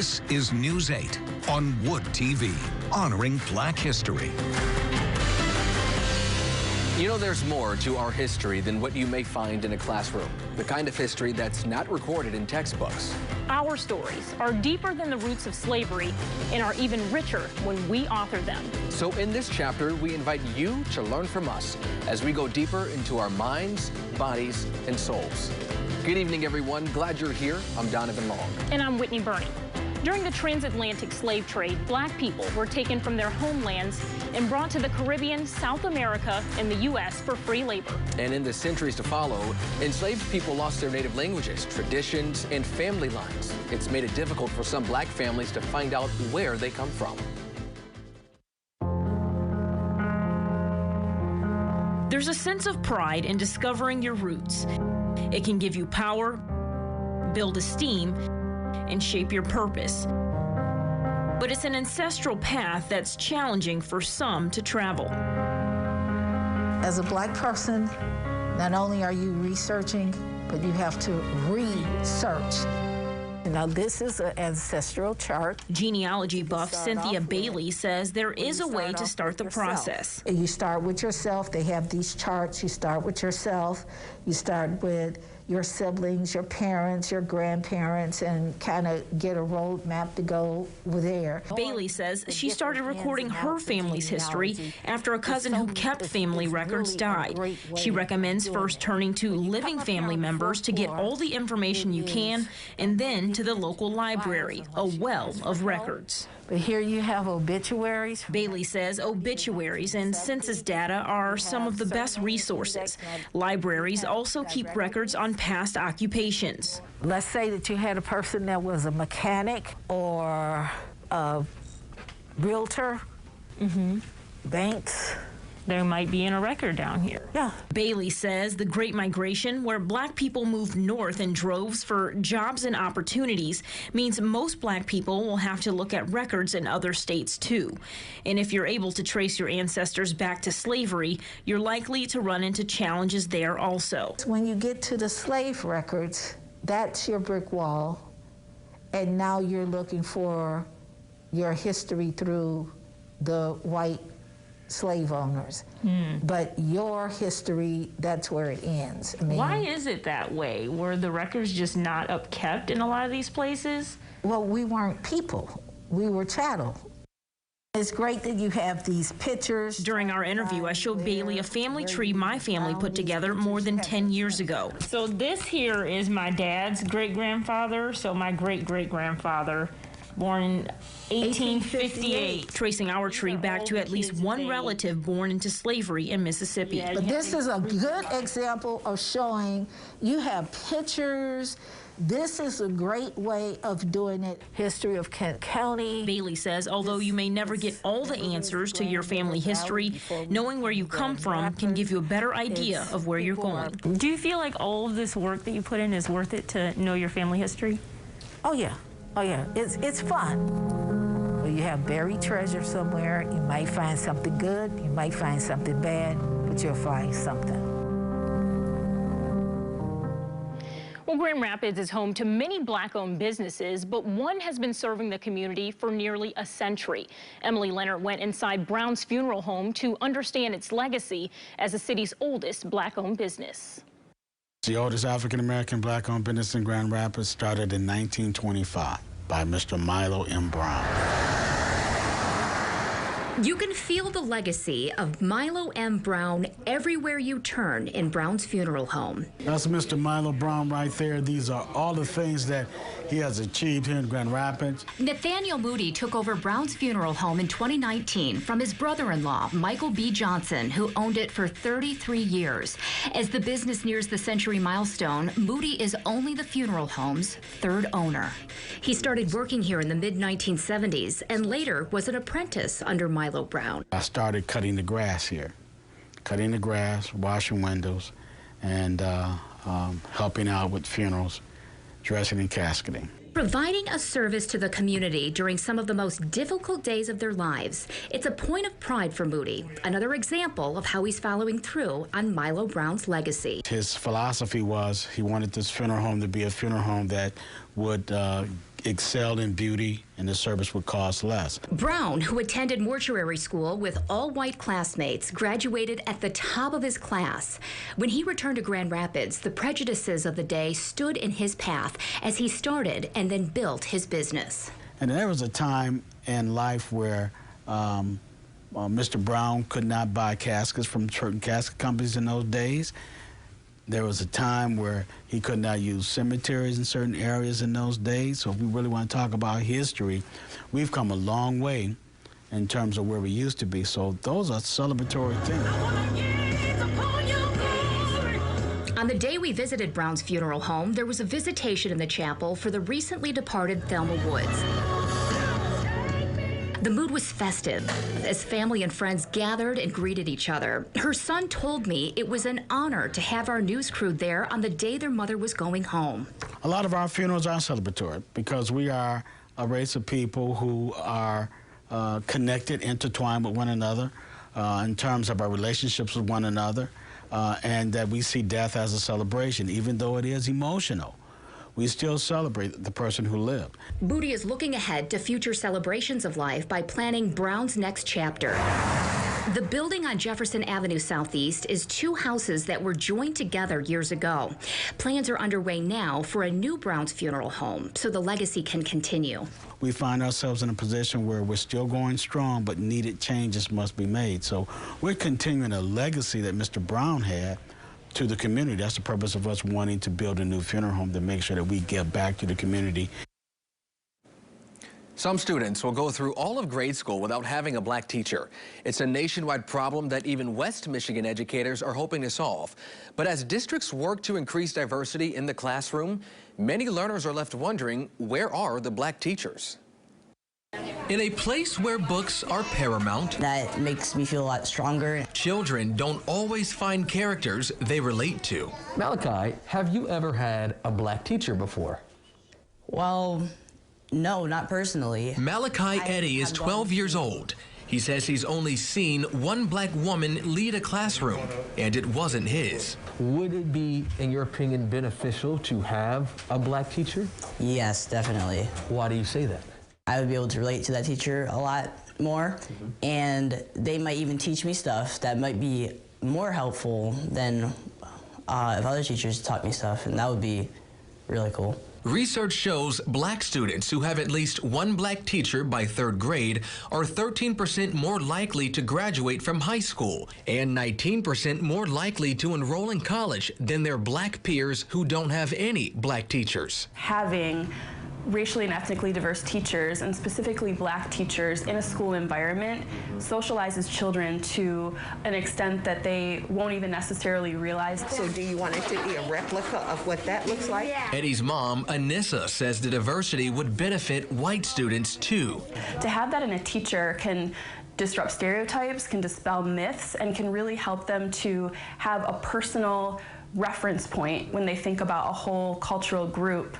This is News 8 on Wood TV, honoring Black history. You know, there's more to our history than what you may find in a classroom. The kind of history that's not recorded in textbooks. Our stories are deeper than the roots of slavery and are even richer when we author them. So in this chapter, we invite you to learn from us as we go deeper into our minds, bodies, and souls. Good evening, everyone. Glad you're here. I'm Donovan Long. And I'm Whitney Burney. During the transatlantic slave trade, Black people were taken from their homelands and brought to the Caribbean, South America, and the U.S. for free labor. And in the centuries to follow, enslaved people lost their native languages, traditions, and family lines. It's made it difficult for some Black families to find out where they come from. There's a sense of pride in discovering your roots. It can give you power, build esteem, and shape your purpose. But it's an ancestral path that's challenging for some to travel. As a Black person, not only are you researching, but you have to research. Now, this is an ancestral chart. Genealogy buff Cynthia Bailey says there is a way to start the process. You start with yourself. They have these charts. You start with yourself. You start with your siblings, your parents, your grandparents, and kind of get a roadmap to go there. Bailey says she started recording her family's history after a cousin who kept family records died. She recommends first turning to living family members to get all the information you can, and then to the local library, a well of records. But here you have obituaries. Bailey says obituaries and census data are some of the best resources. Libraries also keep records on past occupations. Let's say that you had a person that was a mechanic or a realtor, banks. There might be in a record down here. Yeah. Bailey says the Great Migration, where Black people moved north in droves for jobs and opportunities, means most Black people will have to look at records in other states too. And if you're able to trace your ancestors back to slavery, you're likely to run into challenges there also. When you get to the slave records, that's your brick wall, and now you're looking for your history through the white slave owners. But your history, that's where it ends. I mean, why is it that way? Were the records just not upkept in a lot of these places? Well, we weren't people. We were chattel. It's great that you have these pictures. During our interview, I showed Bailey a family tree my family put together more than 10 years ago. So this here is my dad's great-grandfather, so my great-great-grandfather, born in 1858. Tracing our tree back to at least one relative born into slavery in Mississippi. But this is a good example of showing you have pictures. This is a great way of doing it. History of Kent County. Bailey says although you may never get all the answers to your family history, knowing where you come from can give you a better idea of where you're going. Do you feel like all of this work that you put in is worth it to know your family history? Oh, yeah. Oh, yeah. It's fun. Well, you have buried treasure somewhere. You might find something good. You might find something bad, but you'll find something. Well, Grand Rapids is home to many Black-owned businesses, but one has been serving the community for nearly a century. Emily Leonard went inside Brown's Funeral Home to understand its legacy as the city's oldest Black-owned business. The oldest African-American Black-owned business in Grand Rapids started in 1925 by Mr. Milo M. Brown. You can feel the legacy of Milo M. Brown everywhere you turn in Brown's Funeral Home. That's Mr. Milo Brown right there. These are all the things that he has achieved here in Grand Rapids. Nathaniel Moody took over Brown's Funeral Home in 2019 from his brother-in-law, Michael B. Johnson, who owned it for 33 years. As the business nears the century milestone, Moody is only the funeral home's third owner. He started working here in the mid-1970s and later was an apprentice under Milo Brown. I started cutting the grass here, cutting the grass, washing windows, and helping out with funerals, dressing and casketing. Providing a service to the community during some of the most difficult days of their lives. It's a point of pride for Moody. Another example of how he's following through on Milo Brown's legacy. His philosophy was he wanted this funeral home to be a funeral home that would excel in beauty, and the service would cost less. Brown, who attended mortuary school with all-white classmates, graduated at the top of his class. When he returned to Grand Rapids, the prejudices of the day stood in his path as he started and then built his business. And there was a time in life where Mr. Brown could not buy caskets from certain casket companies in those days. There was a time where he could not use cemeteries in certain areas in those days. So if we really want to talk about history, we've come a long way in terms of where we used to be. So those are celebratory things. On the day we visited Brown's funeral home, there was a visitation in the chapel for the recently departed Thelma Woods. The mood was festive as family and friends gathered and greeted each other. Her son told me it was an honor to have our news crew there on the day their mother was going home. A lot of our funerals are celebratory because we are a race of people who are connected, intertwined with one another in terms of our relationships with one another, and that we see death as a celebration, even though it is emotional. We still celebrate the person who lived. Moody is looking ahead to future celebrations of life by planning Brown's next chapter. The building on Jefferson Avenue Southeast is two houses that were joined together years ago. Plans are underway now for a new Brown's funeral home so the legacy can continue. We find ourselves in a position where we're still going strong, but needed changes must be made. So we're continuing a legacy that Mr. Brown had to the community. That's the purpose of us wanting to build a new funeral home, to make sure that we give back to the community. Some students will go through all of grade school without having a black teacher. It's a nationwide problem that even West Michigan educators are hoping to solve. But as districts work to increase diversity in the classroom, many learners are left wondering, where are the black teachers? In a place where books are paramount, that makes me feel a lot stronger. Children don't always find characters they relate to. Malachi, have you ever had a black teacher before? Well, no, not personally. Malachi Eddy is 12 years old. He says he's only seen one black woman lead a classroom, and it wasn't his. Would it be, in your opinion, beneficial to have a black teacher? Yes, definitely. Why do you say that? I would be able to relate to that teacher a lot more, and they might even teach me stuff that might be more helpful than if other teachers taught me stuff, and that would be really cool. Research shows black students who have at least one black teacher by 3rd grade are 13% more likely to graduate from high school and 19% more likely to enroll in college than their black peers who don't have any black teachers. Having racially and ethnically diverse teachers, and specifically black teachers, in a school environment socializes children to an extent that they won't even necessarily realize. So do you want it to be a replica of what that looks like? Eddie's mom, Anissa, says the diversity would benefit white students too. To have that in a teacher can disrupt stereotypes, can dispel myths, and can really help them to have a personal reference point when they think about a whole cultural group.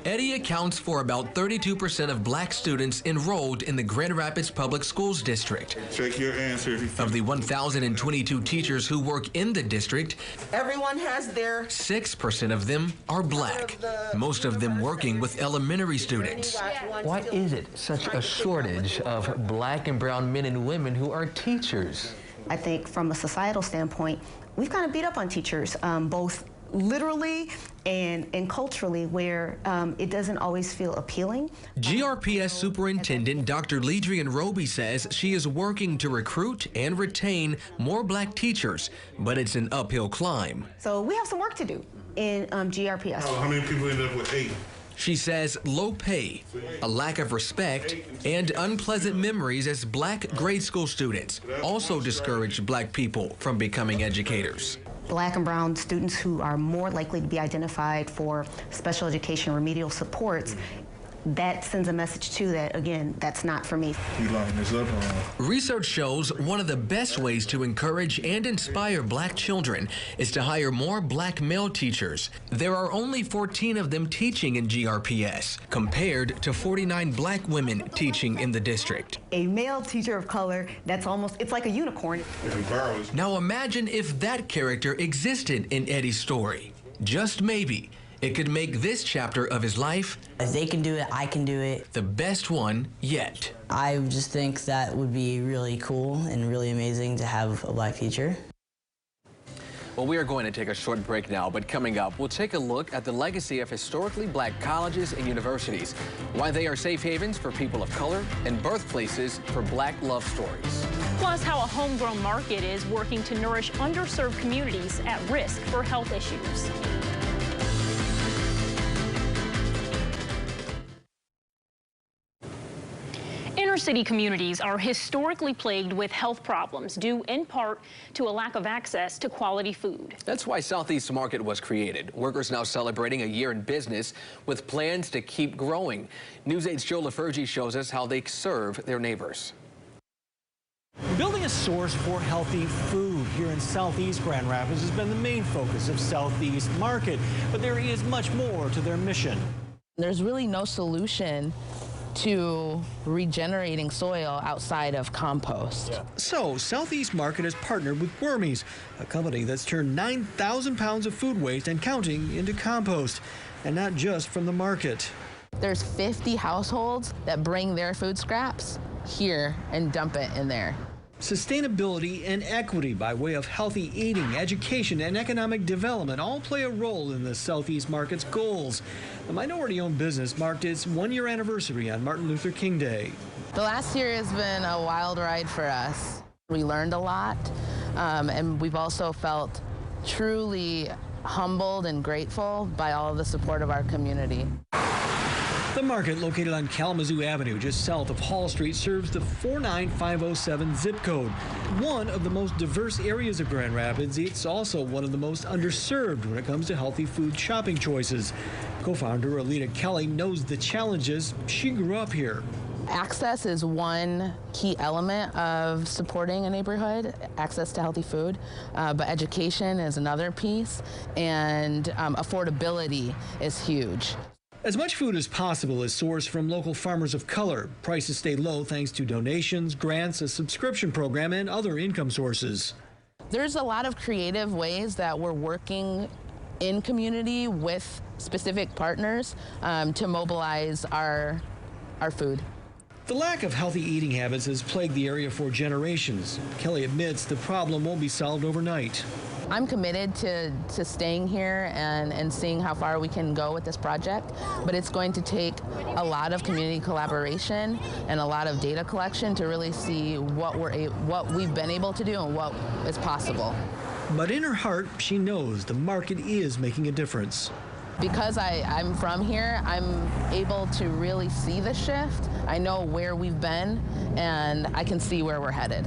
Eddie accounts for about 32% of black students enrolled in the Grand Rapids Public Schools District. Check your answer. Of the 1,022 teachers who work in the district, everyone has their 6% of them are black, most of them working with elementary students. Why is it such a shortage of black and brown men and women who are teachers? I think from a societal standpoint, we've kind of beat up on teachers, both literally and culturally, where it doesn't always feel appealing. GRPS Superintendent Dr. Ledrian Roby says she is working to recruit and retain more black teachers, but it's an uphill climb. So we have some work to do in GRPS. How many people ended up with 8? She says low pay, a lack of respect, and unpleasant memories as black grade school students also discourage black people from becoming educators. Black and brown students who are more likely to be identified for special education remedial supports that sends a message too that, again, that's not for me. You lining this up? Research shows one of the best ways to encourage and inspire black children is to hire more black male teachers. There are only 14 of them teaching in GRPS, compared to 49 black women teaching in the district. A male teacher of color, that's almost, it's like a unicorn. Now imagine if that character existed in Eddie's story. Just maybe. It could make this chapter of his life, if they can do it, I can do it, the best one yet. I just think that would be really cool and really amazing to have a black teacher. Well, we are going to take a short break now, but coming up, we'll take a look at the legacy of historically black colleges and universities, why they are safe havens for people of color and birthplaces for black love stories. Plus, how a homegrown market is working to nourish underserved communities at risk for health issues. Inner city communities are historically plagued with health problems due in part to a lack of access to quality food. That's why Southeast Market was created. Workers now celebrating a year in business with plans to keep growing. News 8's Joe LaFergie shows us how they serve their neighbors. Building a source for healthy food here in Southeast Grand Rapids has been the main focus of Southeast Market, but there is much more to their mission. There's really no solution to regenerating soil outside of compost. Yeah. So Southeast Market has partnered with Wormies, a company that's turned 9,000 pounds of food waste and counting into compost, and not just from the market. There's 50 households that bring their food scraps here and dump it in there. Sustainability and equity by way of healthy eating, education, and economic development all play a role in the Southeast Market's goals. The minority-owned business marked its one-year anniversary on Martin Luther King Day. The last year has been a wild ride for us. We learned a lot, and we've also felt truly humbled and grateful by all of the support of our community. The market, located on Kalamazoo Avenue, just south of Hall Street, serves the 49507 zip code. One of the most diverse areas of Grand Rapids, it's also one of the most underserved when it comes to healthy food shopping choices. Co-founder Alita Kelly knows the challenges. She grew up here. Access is one key element of supporting a neighborhood, access to healthy food, but education is another piece, and affordability is huge. As much food as possible is sourced from local farmers of color. Prices stay low thanks to donations, grants, a subscription program, and other income sources. There's a lot of creative ways that we're working in community with specific partners to mobilize our food. The lack of healthy eating habits has plagued the area for generations. Kelly admits the problem won't be solved overnight. I'm committed to staying here and seeing how far we can go with this project, but it's going to take a lot of community collaboration and a lot of data collection to really see what we've been able to do and what is possible. But in her heart, she knows the market is making a difference. Because I'm from here, I'm able to really see the shift. I know where we've been, and I can see where we're headed.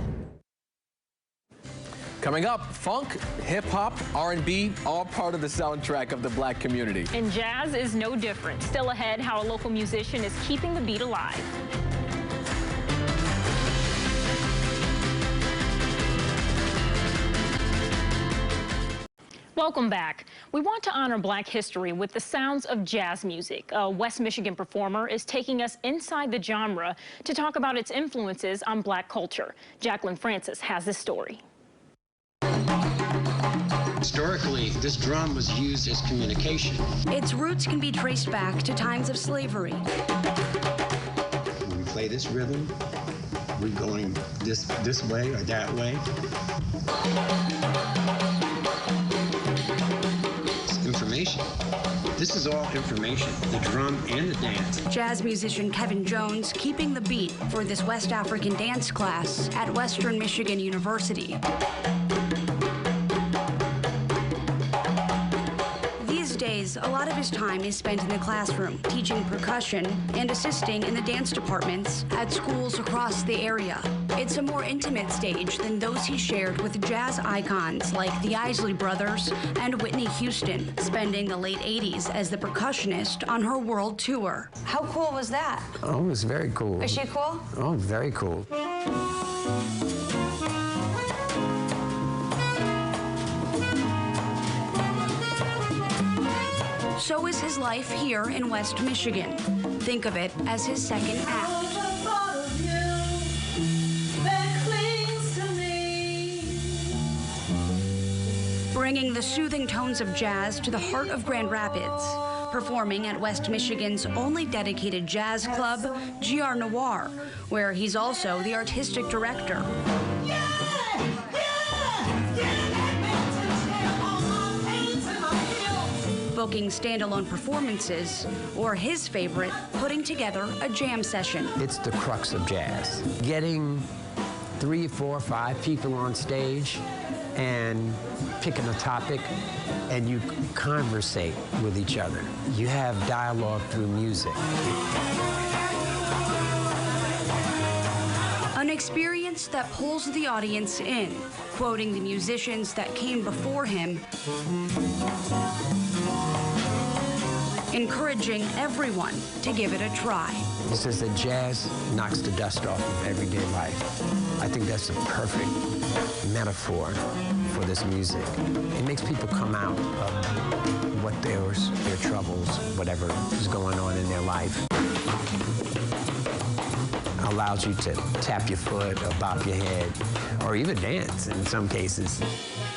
Coming up, funk, hip-hop, R&B, all part of the soundtrack of the black community. And jazz is no different. Still ahead, how a local musician is keeping the beat alive. Welcome back. We want to honor Black history with the sounds of jazz music. A West Michigan performer is taking us inside the genre to talk about its influences on Black culture. Jacqueline Francis has this story. Historically, this drum was used as communication. Its roots can be traced back to times of slavery. When we play this rhythm, we're going this way or that way. It's information. This is all information, the drum and the dance. Jazz musician Kevin Jones keeping the beat for this West African dance class at Western Michigan University. Nowadays, a lot of his time is spent in the classroom, teaching percussion and assisting in the dance departments at schools across the area. It's a more intimate stage than those he shared with jazz icons like the Isley Brothers and Whitney Houston, spending the late 80s as the percussionist on her world tour. How cool was that? Oh, it was very cool. Is she cool? Oh, very cool. So is his life here in West Michigan. Think of it as his second act. Bringing the soothing tones of jazz to the heart of Grand Rapids, performing at West Michigan's only dedicated jazz club, GR Noir, where he's also the artistic director. Booking standalone performances, or his favorite, putting together a jam session. It's the crux of jazz. Getting 3, 4, 5 people on stage and picking a topic, and you conversate with each other. You have dialogue through music. An experience that pulls the audience in, quoting the musicians that came before him, encouraging everyone to give it a try. He says that jazz knocks the dust off of everyday life. I think that's a perfect metaphor for this music. It makes people come out of what their troubles, whatever is going on in their life. Allows you to tap your foot or bop your head, or even dance in some cases.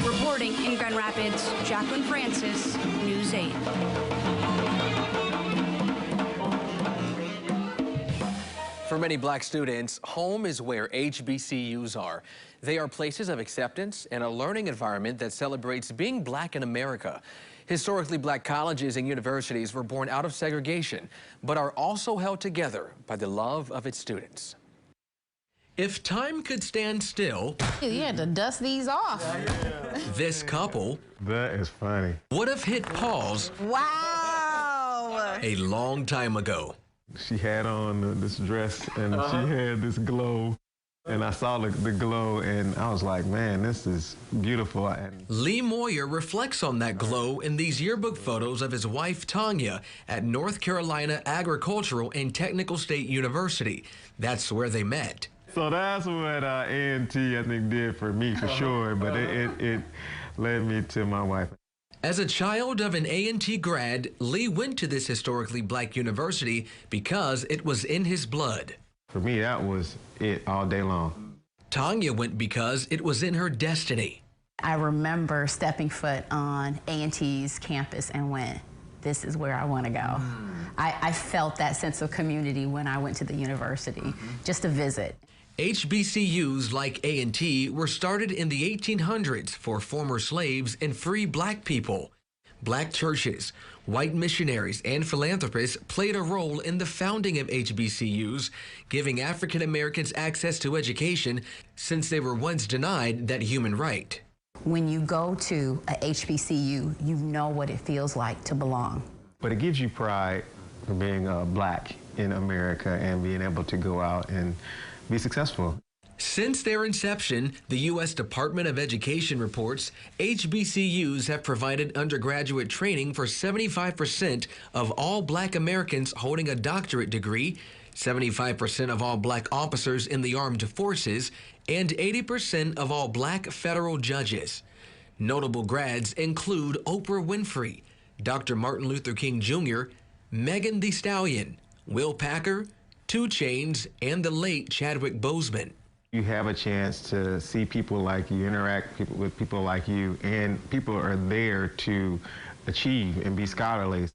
Reporting in Grand Rapids, Jacqueline Francis, News 8. For many black students, home is where HBCUs are. They are places of acceptance and a learning environment that celebrates being black in America. Historically black colleges and universities were born out of segregation, but are also held together by the love of its students. If time could stand still, You had to dust these off. this couple That is funny. would have hit pause Wow. a long time ago. She had on this dress and she had this glow. And I saw the glow and I was like, man, this is beautiful. And Lee Moyer reflects on that glow in these yearbook photos of his wife, Tanya, at North Carolina Agricultural and Technical State University. That's where they met. so that's what A&T, I think, did for me, for sure. But it led me to my wife. As a child of an A&T grad, Lee went to this historically black university because it was in his blood. For me, that was it all day long. Tanya went because it was in her destiny. I remember stepping foot on A&T's campus and went, this is where I want to go. I felt that sense of community when I went to the university, just to visit. HBCUs like A&T were started in the 1800s for former slaves and free black people. Black churches, white missionaries, and philanthropists played a role in the founding of HBCUs, giving African Americans access to education since they were once denied that human right. When you go to a HBCU, you know what it feels like to belong. But it gives you pride for being black in America and being able to go out and be successful. Since their inception, the U.S. Department of Education reports HBCUs have provided undergraduate training for 75% of all black Americans holding a doctorate degree, 75% of all black officers in the armed forces, and 80% of all black federal judges. Notable grads include Oprah Winfrey, Dr. Martin Luther King Jr., Megan Thee Stallion, Will Packer, 2 Chainz, and the late Chadwick Boseman. You have a chance to see people like you, interact with people like you, and people are there to achieve and be scholarly.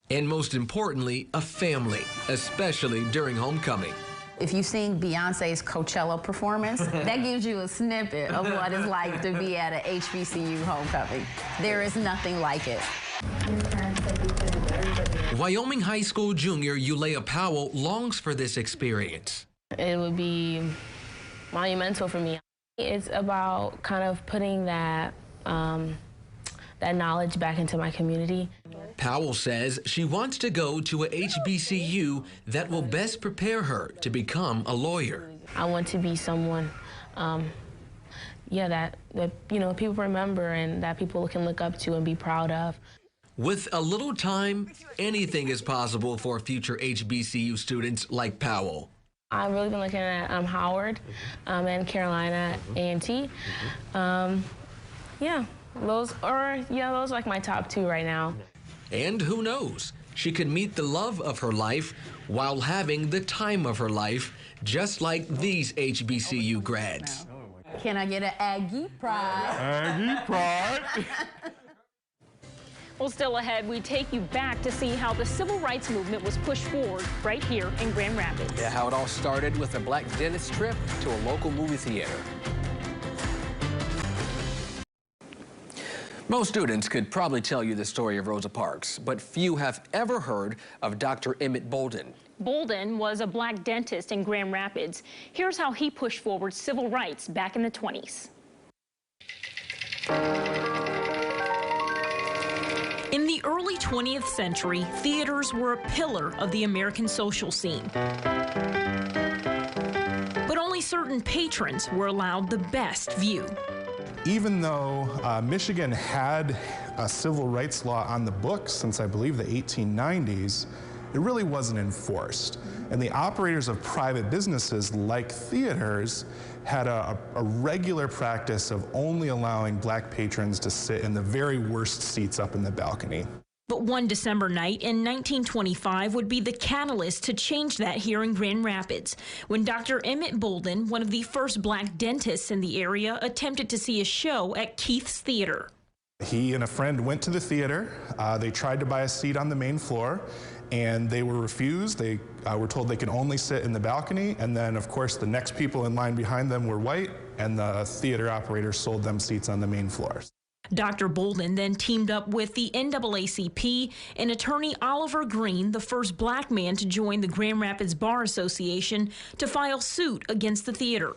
And most importantly, a family, especially during homecoming. If you've seen Beyonce's Coachella performance, that gives you a snippet of what it's like to be at an HBCU homecoming. There is nothing like it. Wyoming High School junior Ulea Powell longs for this experience. It would be monumental for me. It's about kind of putting that that knowledge back into my community. Powell says she wants to go to a HBCU that will best prepare her to become a lawyer. I want to be someone, that people remember and that people can look up to and be proud of. With a little time, anything is possible for future HBCU students like Powell. I've really been looking at Howard and Carolina A&T. Those are like my top two right now. And who knows, she could meet the love of her life while having the time of her life, just like these HBCU grads. Can I get an Aggie pride? Aggie pride. Well, still ahead, we take you back to see how the civil rights movement was pushed forward right here in Grand Rapids. Yeah, how it all started with a black dentist trip to a local movie theater. Most students could probably tell you the story of Rosa Parks, but few have ever heard of Dr. Emmett Bolden. Bolden was a black dentist in Grand Rapids. Here's how he pushed forward civil rights back in the 20s. In the early 20th century, theaters were a pillar of the American social scene. But only certain patrons were allowed the best view. Even though Michigan had a civil rights law on the books since I believe the 1890s, it really wasn't enforced. And the operators of private businesses like theaters had a regular practice of only allowing black patrons to sit in the very worst seats up in the balcony. But one December night in 1925 would be the catalyst to change that here in Grand Rapids, when Dr. Emmett Bolden, one of the first black dentists in the area, attempted to see a show at Keith's Theater. He and a friend went to the theater. They tried to buy a seat on the main floor, and they were refused. They were told they could only sit in the balcony, and then, of course, the next people in line behind them were white, and the theater operator sold them seats on the main floors. Dr. Bolden then teamed up with the NAACP and attorney Oliver Green, the first black man to join the Grand Rapids Bar Association, to file suit against the theater.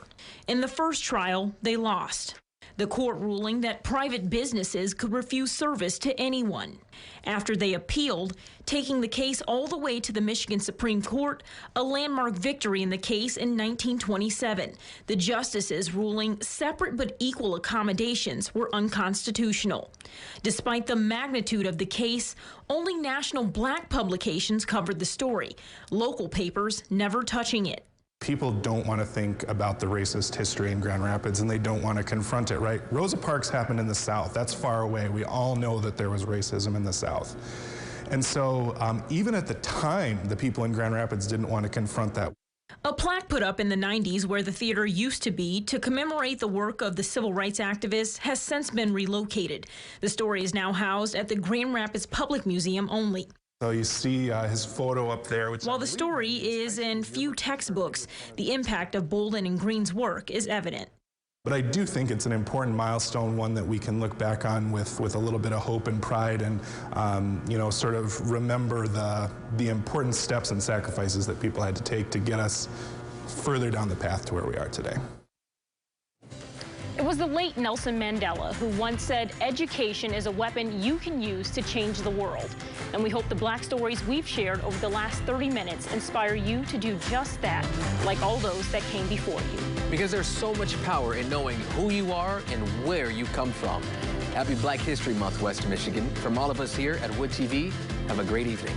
In the first trial, they lost. The court ruling that private businesses could refuse service to anyone. After they appealed, taking the case all the way to the Michigan Supreme Court, a landmark victory in the case in 1927. The justices ruling separate but equal accommodations were unconstitutional. Despite the magnitude of the case, only national black publications covered the story, local papers never touching it. People don't want to think about the racist history in Grand Rapids, and they don't want to confront it, right? Rosa Parks happened in the South. That's far away. We all know that there was racism in the South. And so even at the time, the people in Grand Rapids didn't want to confront that. A plaque put up in the 90s where the theater used to be to commemorate the work of the civil rights activists has since been relocated. The story is now housed at the Grand Rapids Public Museum only. So you see his photo up there. While the story is in few textbooks, the impact of Bolden and Green's work is evident. But I do think it's an important milestone, one that we can look back on with a little bit of hope and pride, and sort of remember the important steps and sacrifices that people had to take to get us further down the path to where we are today. It was the late Nelson Mandela who once said, "Education is a weapon you can use to change the world." And we hope the black stories we've shared over the last 30 minutes inspire you to do just that, like all those that came before you. Because there's so much power in knowing who you are and where you come from. Happy Black History Month, West Michigan. From all of us here at Wood TV, have a great evening.